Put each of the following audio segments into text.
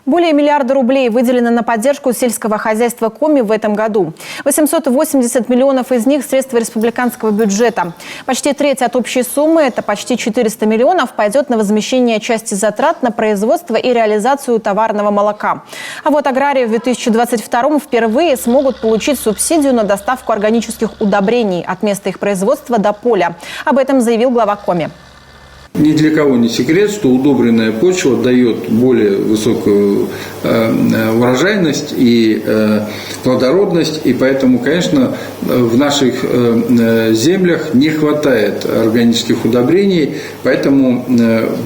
Более миллиарда рублей выделено на поддержку сельского хозяйства Коми в этом году. 880 миллионов из них – средства республиканского бюджета. Почти треть от общей суммы, это почти 400 миллионов, пойдет на возмещение части затрат на производство и реализацию товарного молока. А вот аграрии в 2022 впервые смогут получить субсидию на доставку органических удобрений от места их производства до поля. Об этом заявил глава Коми. Ни для кого не секрет, что удобренная почва дает более высокую урожайность и плодородность, и поэтому, конечно, в наших землях не хватает органических удобрений, поэтому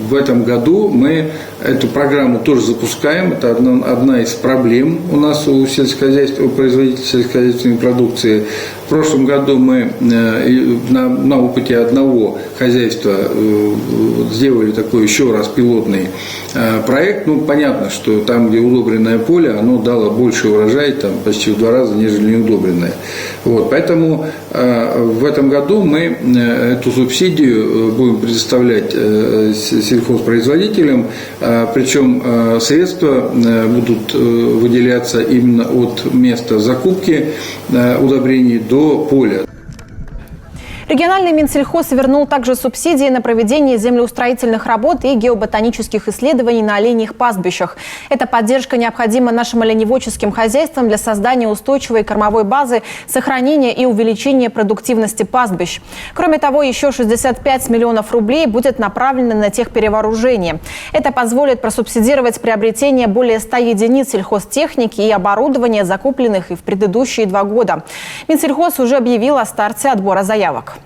в этом году мы эту программу тоже запускаем. Это одна из проблем у нас у производителей сельскохозяйственной продукции. В прошлом году мы на опыте одного хозяйства сделали такой еще раз пилотный проект. Ну, понятно, что там, где удобренное поле, оно дало больше урожай, там, почти в 2 раза, нежели неудобренное. Вот, поэтому в этом году мы эту субсидию будем предоставлять сельхозпроизводителям, причем средства будут выделяться именно от места закупки удобрений до поля. Региональный Минсельхоз вернул также субсидии на проведение землеустроительных работ и геоботанических исследований на оленьих пастбищах. Эта поддержка необходима нашим оленеводческим хозяйствам для создания устойчивой кормовой базы, сохранения и увеличения продуктивности пастбищ. Кроме того, еще 65 миллионов рублей будет направлено на техперевооружение. Это позволит просубсидировать приобретение более 100 единиц сельхозтехники и оборудования, закупленных и в предыдущие 2 года. Минсельхоз уже объявил о старте отбора заявок.